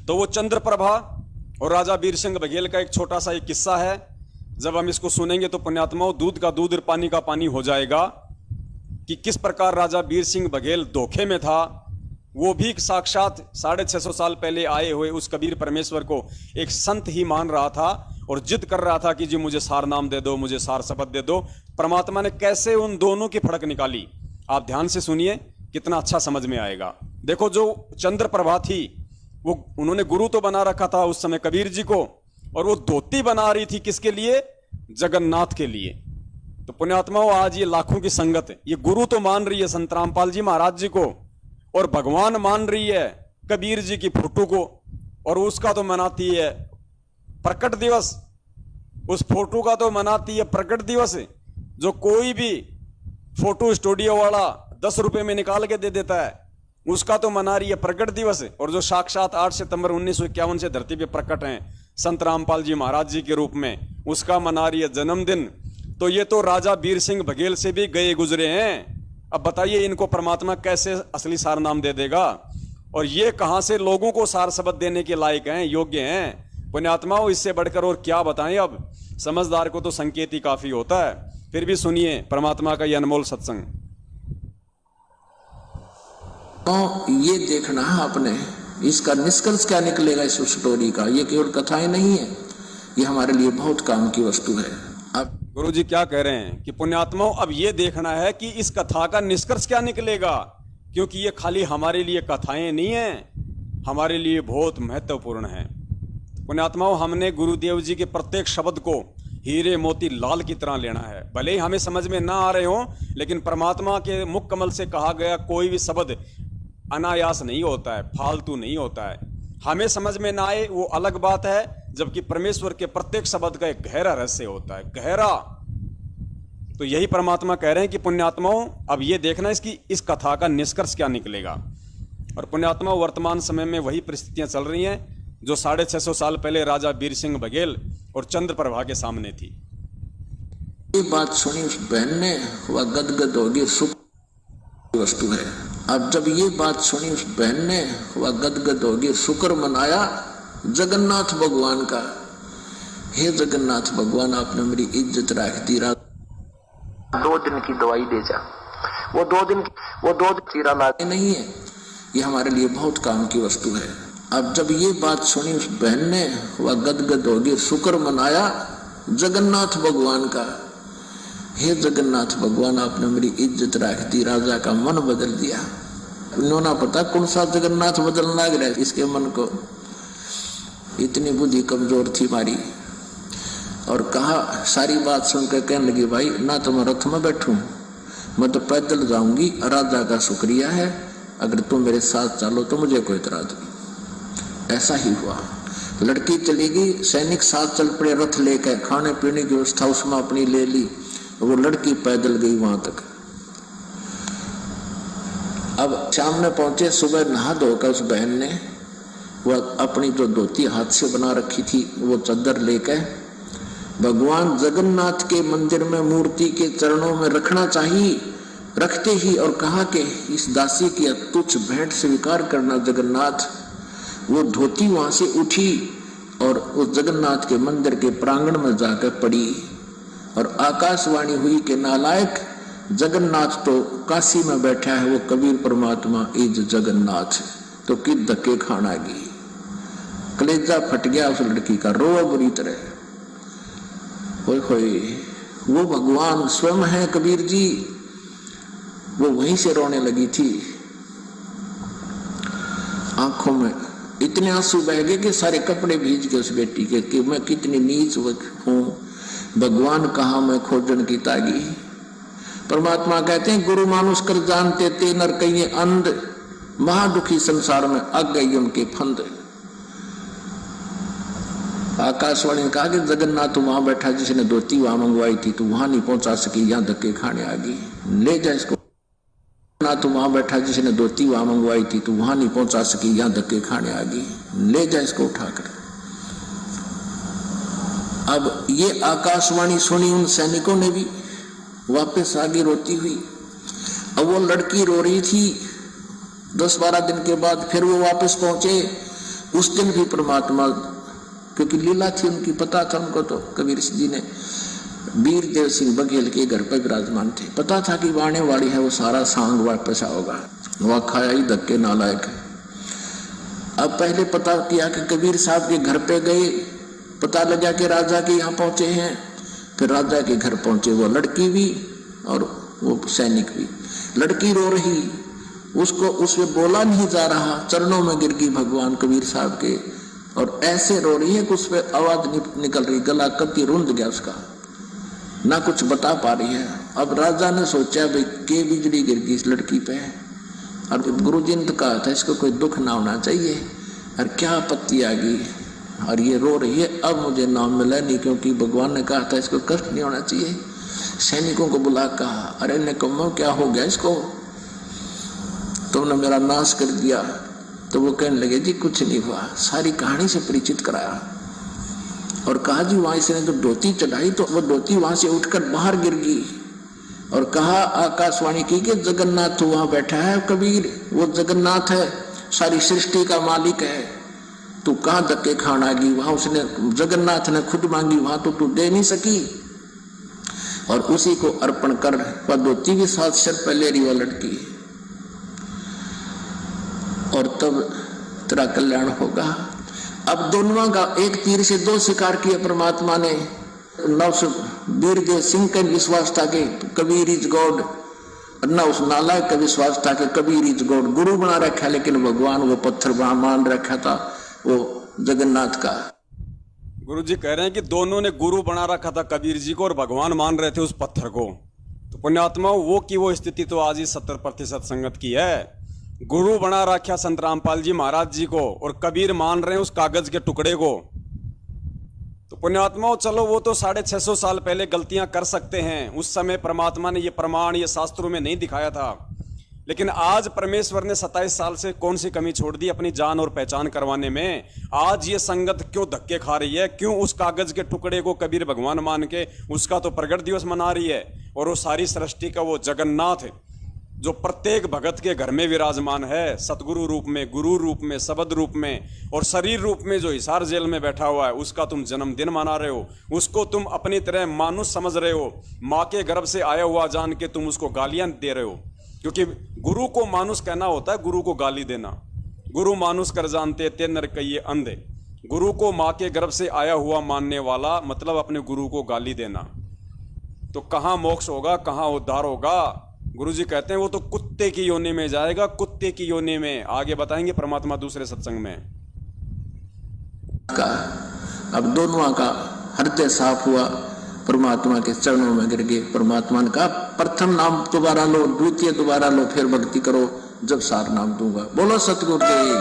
तो वो चंद्र प्रभा और राजा बीर सिंह बघेल का एक छोटा सा एक किस्सा है। जब हम इसको सुनेंगे तो पुण्यात्माओं दूध का दूध और पानी का पानी हो जाएगा कि किस प्रकार राजा बीर सिंह बघेल धोखे में था। वो भी साक्षात 650 साल पहले आए हुए उस कबीर परमेश्वर को एक संत ही मान रहा था और जिद कर रहा था कि जी मुझे सार नाम दे दो, मुझे सार शपथ दे दो। परमात्मा ने कैसे उन दोनों की फड़क निकाली, आप ध्यान से सुनिए, कितना अच्छा समझ में आएगा। देखो जो चंद्र प्रभा थी वो उन्होंने गुरु तो बना रखा था उस समय कबीर जी को, और वो धोती बना रही थी किसके लिए? जगन्नाथ के लिए। तो पुण्यात्माओं आज ये लाखों की संगत, ये गुरु तो मान रही है संत रामपाल जी महाराज जी को और भगवान मान रही है कबीर जी की फोटो को, और उसका तो मनाती है प्रकट दिवस, उस फोटो का तो मनाती है प्रकट दिवस। जो कोई भी फोटो स्टूडियो वाला 10 रुपए में निकाल के दे देता है उसका तो मना रही है प्रकट दिवस। और जो साक्षात 8 सितंबर 1951 से धरती पे प्रकट हैं संत रामपाल जी महाराज जी के रूप में, उसका मना रही है जन्मदिन। तो ये तो राजा बीर सिंह बघेल से भी गए गुजरे हैं। अब बताइए इनको परमात्मा कैसे असली सार नाम दे देगा? और ये कहां से लोगों को सार शब्द देने के लायक हैं, योग्य हैं? पुण्यात्माओं, इससे बढ़कर और क्या बताएं। अब समझदार को तो संकेत ही काफी होता है। फिर भी सुनिए परमात्मा का ये अनमोल सत्संग। तो ये देखना है आपने, इसका निष्कर्ष क्या निकलेगा इस स्टोरी का। ये केवल कथाएं नहीं है, ये हमारे लिए बहुत काम की वस्तु है। अब गुरुजी क्या कह रहे हैं कि पुण्यात्माओं, अब ये देखना है कि इस कथा का निष्कर्ष क्या निकलेगा, क्योंकि ये खाली हमारे लिए कथाएं नहीं है, हमारे लिए बहुत महत्वपूर्ण है। पुण्यात्माओं, हमने गुरुदेव जी के प्रत्येक शब्द को हीरे मोती लाल की तरह लेना है। भले ही हमें समझ में ना आ रहे हो, लेकिन परमात्मा के मुख कमल से कहा गया कोई भी शब्द अनायास नहीं होता है, फालतू नहीं होता है। हमें समझ में ना आए वो अलग बात है, जबकि परमेश्वर के प्रत्येक शब्द का एक गहरा रहस्य होता है, गहरा। तो यही परमात्मा कह रहे हैं कि पुण्यात्माओं, अब ये देखना इसकी इस कथा का निष्कर्ष क्या निकलेगा। और पुण्यात्माओं, वर्तमान समय में वही परिस्थितियां चल रही हैं जो 650 साल पहले राजा वीर सिंह बघेल और चंद्रप्रभा के सामने थी। ये बात सुनी उस बहन ने, वह गदगद होगी, सुख वस्तु है। अब जब ये बात सुनी उस बहन ने, वह गदगद होगी, शुक्र मनाया जगन्नाथ भगवान का। हे जगन्नाथ भगवान, आपने मेरी इज्जत रख दी। 2 दिन की दवाई दे जा। वो 2 दिन चीरा ला नहीं है, ये हमारे लिए बहुत काम की वस्तु है। अब जब ये बात सुनी उस बहन ने, वह गदगद होगी, शुक्र मनाया जगन्नाथ भगवान का। हे जगन्नाथ भगवान, आपने मेरी इज्जत रख दी। राजा का मन बदल दिया। उन्होंने पता कौन सा जगन्नाथ बदलना लग रहा है इसके मन को, इतनी बुद्धि कमजोर थी मारी। और कहा, सारी बात सुनकर कहने लगी, भाई ना तो मैं रथ में बैठूं, मैं तो पैदल जाऊंगी। राजा का शुक्रिया है, अगर तुम मेरे साथ चलो तो मुझे कोई इतराज नहीं। ऐसा ही हुआ। लड़की चली गई, सैनिक साथ चल पड़े रथ लेकर। खाने पीने की व्यवस्था उसमें अपनी ले ली, वो लड़की पैदल गई वहां तक। अब शाम में पहुंचे, सुबह नहा धोकर उस बहन ने वह अपनी जो धोती हाथ से बना रखी थी वो चादर लेकर भगवान जगन्नाथ के मंदिर में मूर्ति के चरणों में रखना चाहिए। रखते ही और कहा कि इस दासी की तुच्छ भेंट स्वीकार करना जगन्नाथ। वो धोती वहां से उठी और उस जगन्नाथ के मंदिर के प्रांगण में जाकर पड़ी। और आकाशवाणी हुई कि नालायक, जगन्नाथ तो काशी में बैठा है, वो कबीर परमात्मा इज जगन्नाथ। तो कि धक्के खाना गई, कलेजा फट गया उस लड़की का, रोआ बुरी तरह। वो भगवान स्वयं है कबीर जी। वो वहीं से रोने लगी थी, आंखों में इतने आंसू बह गए कि सारे कपड़े भीज गए उस बेटी के, कि मैं कितनी नीच हूं, भगवान कहा मैं खोजन की तागी। परमात्मा कहते हैं, गुरु मानुष कर जानते ते नर कहिए अंध, महादुखी संसार में अग गई उनके फंद। आकाशवाणी ने कहा कि जगन्नाथ वहां बैठा जिसने धोती वहां मंगवाई थी, तो वहां नहीं पहुंचा सकी, यहां धक्के खाने आ गई। ले जा इसको। जगन्नाथ वहां बैठा जिसने धोती वहां मंगवाई थी, तो वहां नहीं पहुंचा सकी, यहां धक्के खाने आ गई। ले जा इसको उठाकर। अब ये आकाशवाणी सुनी उन सैनिकों ने भी, वापस आगे रोती हुई। अब वो लड़की रो रही थी। 10-12 दिन के बाद फिर वो वापस पहुंचे। उस दिन भी परमात्मा, क्योंकि लीला थी उनकी, पता था उनको, तो कबीर जी ने वीर देव सिंह बघेल के घर पर विराजमान थे। पता था कि वाणे वाली है, वो सारा सांग वापस आओगा। वह खाया ही धक्के नालायक। अब पहले पता किया कि कबीर साहब के घर पे गए, पता लगा कि राजा के यहाँ पहुंचे हैं। फिर राजा के घर पहुंचे, वो लड़की भी और वो सैनिक भी। लड़की रो रही, उसको उससे बोला नहीं जा रहा, चरणों में गिर गई भगवान कबीर साहब के, और ऐसे रो रही है कि उस पर आवाज निकल रही, गला कति रुंध गया उसका, ना कुछ बता पा रही है। अब राजा ने सोचा, भाई के बिजली गिर गई इस लड़की पे, और गुरुजी ने तो कहा था इसको कोई दुख ना होना चाहिए, और क्या आपत्ति आ गई, और ये रो रही है। अब मुझे नाम मिला नहीं, क्योंकि भगवान ने कहा था इसको कष्ट नहीं होना चाहिए। सैनिकों को बुला कहा, अरे निकम्मो क्या हो गया इसको, तुमने मेरा नाश कर दिया। तो वो कहने लगे, जी कुछ नहीं हुआ। सारी कहानी से परिचित कराया और कहा, जी वहां इसने तो धोती चढ़ाई तो वो धोती वहां से उठकर बाहर गिर गई। और कहा, आकाशवाणी की कि जगन्नाथ तो वहां बैठा है कबीर, वो जगन्नाथ है, सारी सृष्टि का मालिक है। तू कहाँ धक्के खान आ गई, वहां उसने जगन्नाथ ने खुद मांगी, वहां तो तू दे नहीं सकी, और उसी को अर्पण कर। पद्धति भी साथ सर पे ले रही वो लड़की, और तब तेरा कल्याण होगा। अब दोनों का एक तीर से दो शिकार किया परमात्मा ने। नवस वीरदेव सिंह का विश्वास था कि कबीर इज गॉड, न उस नालायक का विश्वास था कि कबीर इज गॉड। गुरु बना रखा, लेकिन भगवान वो पत्थर मान रखा था वो जगन्नाथ का। गुरु जी कह रहे हैं कि दोनों ने गुरु बना रखा था कबीर जी को, और भगवान मान रहे थे उस पत्थर को। तो पुण्यात्मा वो की वो स्थिति तो आज ही 70% संगत की है। गुरु बना रखा संत रामपाल जी महाराज जी को, और कबीर मान रहे हैं उस कागज के टुकड़े को। तो पुण्यात्माओं चलो वो तो 650 साल पहले गलतियां कर सकते हैं, उस समय परमात्मा ने ये प्रमाण ये शास्त्रों में नहीं दिखाया था। लेकिन आज परमेश्वर ने 27 साल से कौन सी कमी छोड़ दी अपनी जान और पहचान करवाने में। आज ये संगत क्यों धक्के खा रही है, क्यों उस कागज के टुकड़े को कबीर भगवान मान के उसका तो प्रगट दिवस मना रही है, और वो सारी सृष्टि का वो जगन्नाथ जो प्रत्येक भगत के घर में विराजमान है, सतगुरु रूप में, गुरु रूप में, शब्द रूप में, और शरीर रूप में जो हिसार जेल में बैठा हुआ है, उसका तुम जन्मदिन मना रहे हो, उसको तुम अपनी तरह मानुष समझ रहे हो, माँ के गर्भ से आया हुआ जान के तुम उसको गालियां दे रहे हो। क्योंकि गुरु को मानुष कहना होता है, गुरु को गाली देना। गुरु मानुष कर जानते ते नर कहिए अंधे। गुरु को माँ के गर्भ से आया हुआ मानने वाला मतलब अपने गुरु को गाली देना। तो कहाँ मोक्ष होगा, कहाँ उद्धार होगा? गुरु जी कहते हैं वो तो कुत्ते की योनि में जाएगा, कुत्ते की योनि में। आगे बताएंगे परमात्मा दूसरे सत्संग में। अब दोनों का हृदय साफ हुआ, परमात्मा के चरणों में गिर गए। परमात्मा ने कहा प्रथम नाम दोबारा लो, द्वितीय दोबारा लो, फिर भक्ति करो, जब सार नाम दूंगा। बोलो सतगुरुदेव।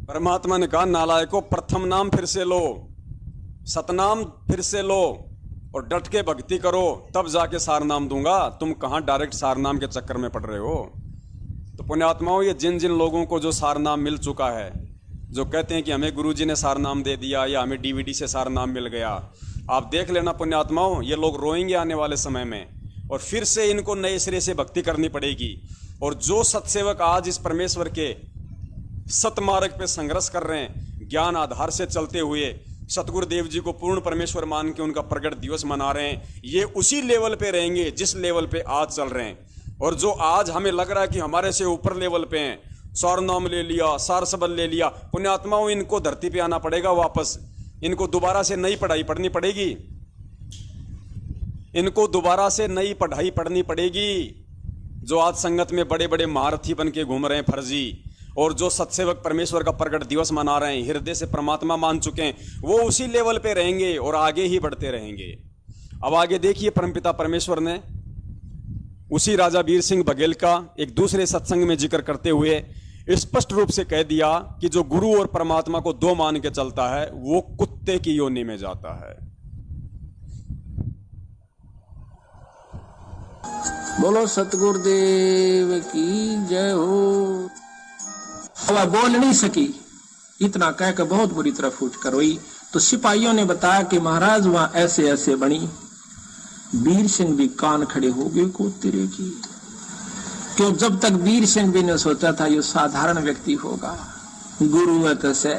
परमात्मा ने कहा नालायको प्रथम नाम फिर से लो, सतनाम फिर से लो, और डट के भक्ति करो, तब जाके सार नाम दूंगा। तुम कहां डायरेक्ट सार नाम के चक्कर में पड़ रहे हो? तो पुण्यात्माओं ये जिन जिन लोगों को जो सार नाम मिल चुका है, जो कहते हैं कि हमें गुरुजी ने सार नाम दे दिया या हमें डीवीडी से सार नाम मिल गया, आप देख लेना पुण्यात्माओं, ये लोग रोएंगे आने वाले समय में, और फिर से इनको नए सिरे से भक्ति करनी पड़ेगी। और जो सत्सेवक आज इस परमेश्वर के सतमार्ग पे संघर्ष कर रहे हैं, ज्ञान आधार से चलते हुए सतगुरुदेव जी को पूर्ण परमेश्वर मान के उनका प्रगट दिवस मना रहे हैं, ये उसी लेवल पे रहेंगे जिस लेवल पे आज चल रहे हैं। और जो आज हमें लग रहा है कि हमारे से ऊपर लेवल पे हैं, सार नाम ले लिया, सार सबल ले लिया, पुण्यात्माओं इनको धरती पे आना पड़ेगा वापस। इनको दोबारा से नई पढ़ाई पढ़नी पड़ेगी, इनको दोबारा से नई पढ़ाई पढ़नी पड़ेगी। जो आज संगत में बड़े बड़े महारथी बन के घूम रहे हैं फर्जी, और जो सत्सेवक परमेश्वर का प्रगट दिवस मना रहे हैं, हृदय से परमात्मा मान चुके हैं, वो उसी लेवल पे रहेंगे और आगे ही बढ़ते रहेंगे। अब आगे देखिए, परमपिता परमेश्वर ने उसी राजा वीर सिंह बघेल का एक दूसरे सत्संग में जिक्र करते हुए स्पष्ट रूप से कह दिया कि जो गुरु और परमात्मा को दो मान के चलता है वो कुत्ते की योनि में जाता है। बोलो सतगुरुदेव की जय हो। वह बोल नहीं सकी, इतना कहकर बहुत बुरी तरह फूट कर रोई। तो सिपाहियों ने बताया कि महाराज वहां ऐसे ऐसे बनी। वीर सिंह भी कान खड़े हो गए को तेरे की, क्यों जब तक वीर सिंह भी ने सोचा था ये साधारण व्यक्ति होगा, गुरु है तो से।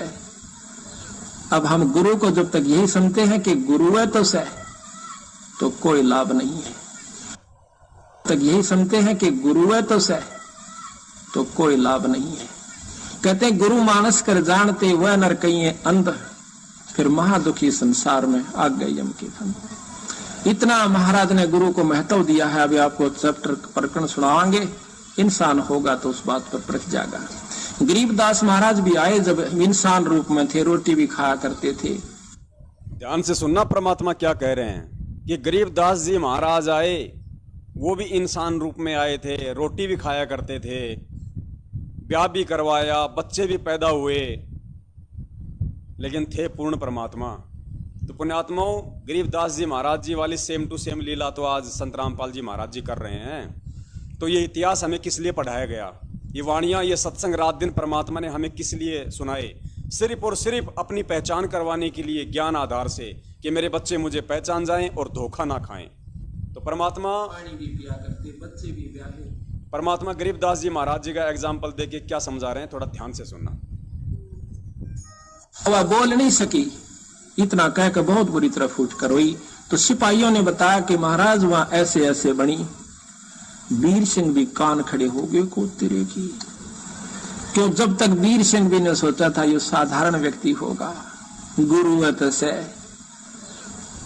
अब हम गुरु को जब तक यही समझते हैं कि गुरु है तो से, तो कोई लाभ नहीं है। तक यही समझते हैं कि गुरु है तो से, तो कोई लाभ नहीं है। कहते गुरु मानस कर जानते वह नर कहिए अंध, फिर महादुखी संसार में आ गए यम के फंद। इतना महाराज ने गुरु को महत्व दिया है। अभी आपको चैप्टर प्रकरण सुनाएंगे, इंसान होगा तो उस बात पर परख जाएगा। गरीबदास महाराज भी आए, जब इंसान रूप में थे, रोटी भी खाया करते थे। ध्यान से सुनना परमात्मा क्या कह रहे हैं कि गरीबदास जी महाराज आए, वो भी इंसान रूप में आए थे, रोटी भी खाया करते थे, ब्याह भी करवाया, बच्चे भी पैदा हुए, लेकिन थे पूर्ण परमात्मा। तो पुण्यात्माओं, गरीबदास जी महाराज जी वाली सेम टू सेम लीला तो आज संत रामपाल जी महाराज जी कर रहे हैं। तो ये इतिहास हमें किस लिए पढ़ाया गया, ये वाणियाँ, ये सत्संग रात दिन परमात्मा ने हमें किस लिए सुनाए? सिर्फ और सिर्फ अपनी पहचान करवाने के लिए, ज्ञान आधार से, कि मेरे बच्चे मुझे पहचान जाएं और धोखा ना खाएं। तो परमात्मा पानी भी पिया करते, बच्चे भी ब्याहे। परमात्मा गरीबदास जी महाराज जी का एग्जाम्पल देके क्या समझा रहे हैं, थोड़ा ध्यान से सुनना। वह बोल नहीं सकी। इतना कहकर बहुत बुरी तरह फूट कर रोई। तो सिपाहियों ने बताया कि महाराज वहां ऐसे ऐसे बनी। वीर सिंह भी कान खड़े हो गए को तेरे की। क्यों, जब तक वीर सिंह भी ने सोचा था ये साधारण व्यक्ति होगा, गुरु है तो से।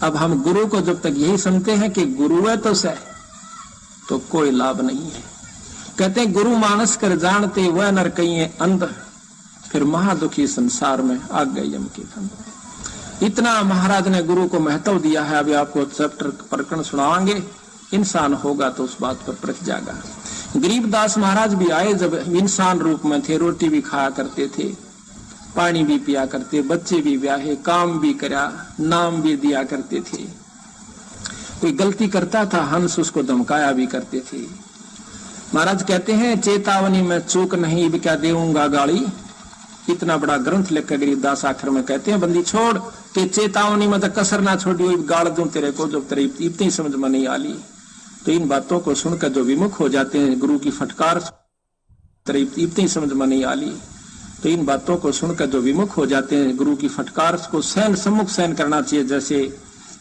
अब हम गुरु को जब तक यही समझते हैं कि गुरु है तो से, तो कोई लाभ नहीं है। कहते हैं गुरु मानस कर जानते वह नर कहिए अंध, फिर महादुखी संसार में आ गए यम के फंद। इतना महाराज ने गुरु को महत्व दिया है। अभी आपको चैप्टर प्रकरण सुनाएंगे, इंसान होगा तो उस बात पर परख जाएगा। गरीबदास महाराज भी आए, जब इंसान रूप में थे, रोटी भी खाया करते थे, पानी भी पिया करते, बच्चे भी ब्याहे, काम भी करा, नाम भी दिया करते थे। कोई गलती करता था हंस उसको धमकाया भी करते थे। महाराज कहते हैं चेतावनी में चूक नहीं भी क्या देऊंगा गाली। इतना बड़ा ग्रंथ लिखकर गरीबदास आखिर में कहते हैं बंदी छोड़ के चेतावनी में तो कसर ना छोड़ी, गाड़ दूं तेरे को जब तेरे इतनी समझ में नहीं आली। तो इन बातों को सुनकर जो विमुख हो जाते हैं गुरु की फटकार, तेरे इतनी समझ में नहीं आली। तो इन बातों को सुनकर जो विमुख हो जाते हैं गुरु की फटकार को सहन सम्मुख सहन करना चाहिए। जैसे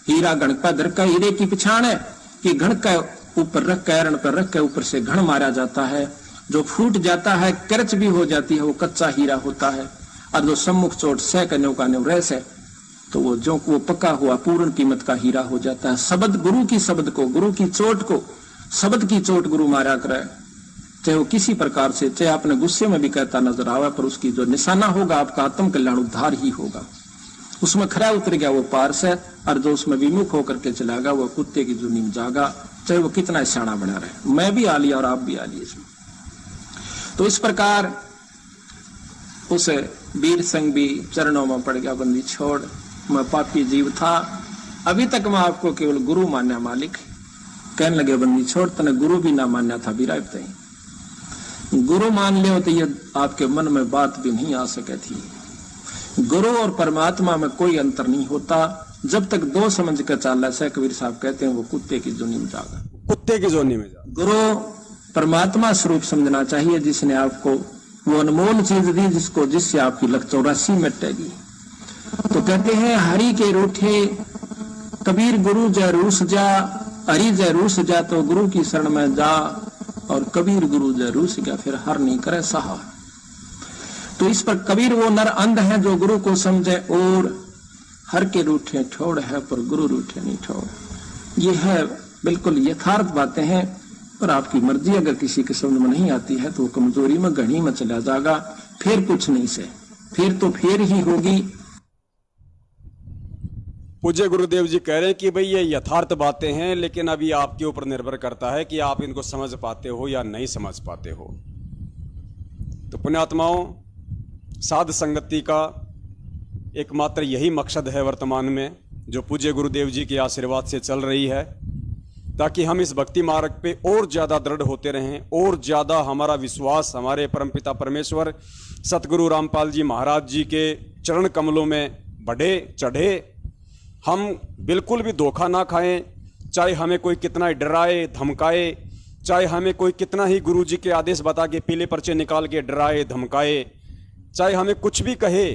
हीरा घण का धर का हीरे की पिछाड़ है कि घण का ऊपर रख कर एरण पर रख कर ऊपर से घण मारा जाता है। जो फूट जाता है, करच भी हो जाती है, वो कच्चा हीरा होता है। और जो सम्मुख चोट सह का न्यू का न्यू रह से, तो वो पक्का हुआ पूर्ण कीमत का हीरा हो जाता है। शब्द गुरु की शब्द को, गुरु की चोट को, शब्द की चोट गुरु मारा करे, चाहे वो किसी प्रकार से, चाहे अपने गुस्से में भी कहता नजर आवे, पर उसकी जो निशाना होगा आपका आत्म कल्याण उद्धार ही होगा। उसमें खरा उतर गया वो पार से, और जो उसमें विमुख होकर के चला गया वो कुत्ते की जुनी में जागा, चाहे वो कितना सियाना बना रहे। मैं भी आ लिया और आप भी आ लिए इसमें। तो इस प्रकार उस वीर सिंह भी चरणों में पड़ गया, बंदी छोड़, मैं पापी जीव था, अभी तक मैं आपको केवल गुरु मान्या मालिक। कहने लगे बंदी छोड़, तने गुरु भी ना मान्या था बिराब तई। गुरु मान लियो तो ये आपके मन में बात भी नहीं आ सके थी। गुरु और परमात्मा में कोई अंतर नहीं होता। जब तक दो समझ कर चाल से, कबीर साहब कहते हैं वो कुत्ते की जोनी में जागा, कुत्ते की जोनी में जागा। गुरु परमात्मा स्वरूप समझना चाहिए, जिसने आपको वो अनमोल चीज दी, जिससे आपकी लख 84 मिटेगी। तो कहते हैं हरि के रूठे कबीर गुरु जय रूस जा, हरि जय रूस जा तो गुरु की शरण में जा, और कबीर गुरु जय रूस गया फिर हर नहीं करे सहा। तो इस पर कबीर वो नर अंध है जो गुरु को समझे, और हर के रूठे ठोड़ है पर गुरु रूठे नहीं ठोड़। ये है बिल्कुल यथार्थ बातें हैं। पर आपकी मर्जी, अगर किसी के समझ में नहीं आती है तो वो कमजोरी में घड़ी में चला जाएगा, फिर कुछ नहीं से, फिर तो फिर ही होगी। पूज्य गुरुदेव जी कह रहे हैं कि भाई ये यथार्थ बातें हैं, लेकिन अभी आपके ऊपर निर्भर करता है कि आप इनको समझ पाते हो या नहीं समझ पाते हो। तो पुण्यात्माओं, साध संगति का एकमात्र यही मकसद है वर्तमान में, जो पूज्य गुरुदेव जी के आशीर्वाद से चल रही है, ताकि हम इस भक्ति मार्ग पे और ज़्यादा दृढ़ होते रहें, और ज़्यादा हमारा विश्वास हमारे परमपिता परमेश्वर सतगुरु रामपाल जी महाराज जी के चरण कमलों में बढ़े चढ़े। हम बिल्कुल भी धोखा ना खाएं, चाहे हमें कोई कितना ही डराए धमकाए, चाहे हमें कोई कितना ही गुरु जी के आदेश बता के पीले पर्चे निकाल के डराए धमकाए, चाहे हमें कुछ भी कहे।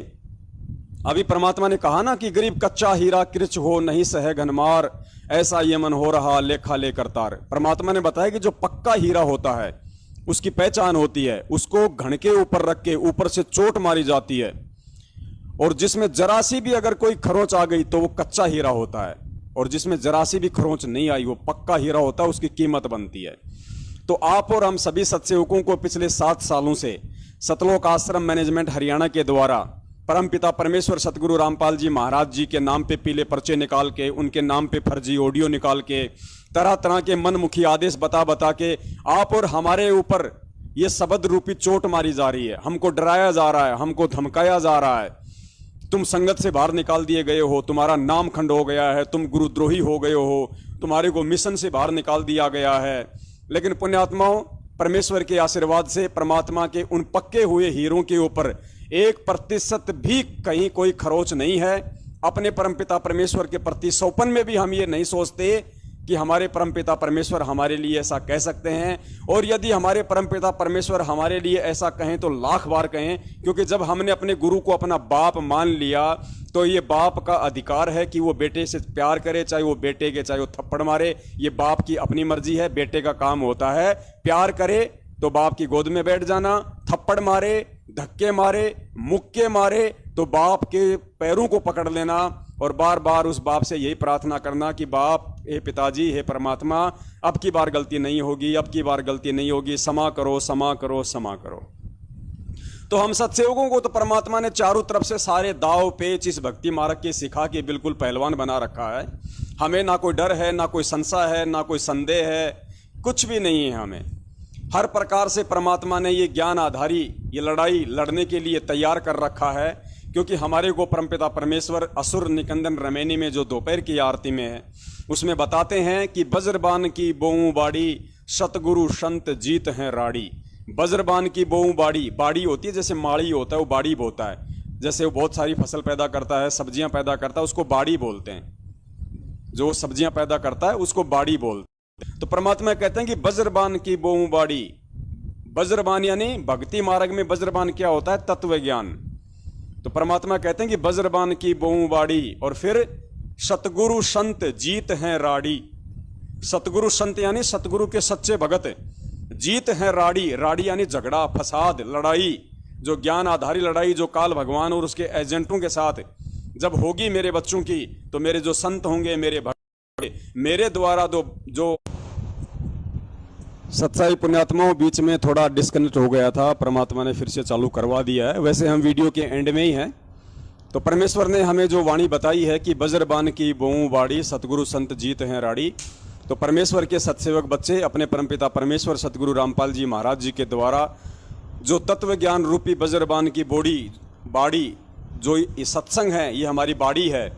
अभी परमात्मा ने कहा ना कि गरीब कच्चा हीरा कृच हो नहीं सहे घनमार, ऐसा ये मन हो रहा लेखा लेकर तार। परमात्मा ने बताया कि जो पक्का हीरा होता है उसकी पहचान होती है, उसको घण के ऊपर रख के ऊपर से चोट मारी जाती है, और जिसमें जरा सी भी अगर कोई खरोंच आ गई तो वो कच्चा हीरा होता है, और जिसमें जरा सी भी खरोंच नहीं आई वो पक्का हीरा होता है, उसकी कीमत बनती है। तो आप और हम सभी सत्सेवकों को पिछले 7 सालों से सतलोक आश्रम मैनेजमेंट हरियाणा के द्वारा परमपिता परमेश्वर सतगुरु रामपाल जी महाराज जी के नाम पे पीले पर्चे निकाल के, उनके नाम पे फर्जी ऑडियो निकाल के, तरह तरह के मनमुखी आदेश बता बता के आप और हमारे ऊपर ये शब्द रूपी चोट मारी जा रही है। हमको डराया जा रहा है, हमको धमकाया जा रहा है, तुम संगत से बाहर निकाल दिए गए हो, तुम्हारा नाम खंड हो गया है, तुम गुरुद्रोही हो गए हो, तुम्हारे को मिशन से बाहर निकाल दिया गया है। लेकिन पुण्यात्माओं, परमेश्वर के आशीर्वाद से परमात्मा के उन पक्के हुए हीरों के ऊपर 1% भी कहीं कोई खरोच नहीं है। अपने परमपिता परमेश्वर के प्रति सौपन में भी हम ये नहीं सोचते कि हमारे परमपिता परमेश्वर हमारे लिए ऐसा कह सकते हैं। और यदि हमारे परमपिता परमेश्वर हमारे लिए ऐसा कहें तो लाख बार कहें, क्योंकि जब हमने अपने गुरु को अपना बाप मान लिया तो ये बाप का अधिकार है कि वो बेटे से प्यार करे, चाहे वो बेटे के चाहे वो थप्पड़ मारे, ये बाप की अपनी मर्जी है। बेटे का काम होता है प्यार करे तो बाप की गोद में बैठ जाना, थप्पड़ मारे, धक्के मारे, मुक्के मारे तो बाप के पैरों को पकड़ लेना और बार बार उस बाप से यही प्रार्थना करना कि बाप, हे पिताजी, हे परमात्मा, अब की बार गलती नहीं होगी, अब की बार गलती नहीं होगी, क्षमा करो, क्षमा करो, क्षमा करो। तो हम सत्सेवकों को तो परमात्मा ने चारों तरफ से सारे दाव पेच इस भक्ति मार्ग के सिखा के बिल्कुल पहलवान बना रखा है। हमें ना कोई डर है, ना कोई संशय है, ना कोई संदेह है, कुछ भी नहीं है। हमें हर प्रकार से परमात्मा ने ये ज्ञान आधारी ये लड़ाई लड़ने के लिए तैयार कर रखा है, क्योंकि हमारे को परमपिता परमेश्वर असुर निकंदन रमैनी में जो दोपहर की आरती में है उसमें बताते हैं कि बज्रबान की बोऊ बाड़ी, सतगुरु संत जीत हैं राड़ी। बज्रबान की बोऊ बाड़ी, बाड़ी होती है जैसे माड़ी होता है, वो बाड़ी बोता है, जैसे वो बहुत सारी फसल पैदा करता है, सब्जियां पैदा करता है, उसको बाड़ी बोलते हैं। जो सब्जियां पैदा करता है उसको बाड़ी बोलते हैं। तो परमात्मा कहते हैं कि बज्रबान की बोऊ बाड़ी, बज्रबान यानी भक्ति मार्ग में बज्रबान क्या होता है? तत्व ज्ञान। तो परमात्मा कहते हैं कि बज्रबान की बोऊ बाड़ी, और फिर सतगुरु संत जीत हैं राड़ी। सतगुरु संत यानी सतगुरु के सच्चे भगत जीत हैं राड़ी। राड़ी यानी झगड़ा, फसाद, लड़ाई, जो ज्ञान आधारी लड़ाई जो काल भगवान और उसके एजेंटों के साथ जब होगी मेरे बच्चों की, तो मेरे जो संत होंगे, मेरे भक्त, मेरे द्वारा जो सत्साई पुण्यात्माओं, बीच में थोड़ा डिस्कनेक्ट हो गया था, परमात्मा ने फिर से चालू करवा दिया है। वैसे हम वीडियो के एंड में ही हैं। तो परमेश्वर ने हमें जो वाणी बताई है कि बज्रबान की बोऊ बाड़ी, सतगुरु संत जीत हैं राड़ी। तो परमेश्वर के सत्सेवक बच्चे अपने परमपिता परमेश्वर सतगुरु रामपाल जी महाराज जी के द्वारा जो तत्व ज्ञान रूपी बज्रबान की बाड़ी, जो ये सत्संग है, ये हमारी बाड़ी है,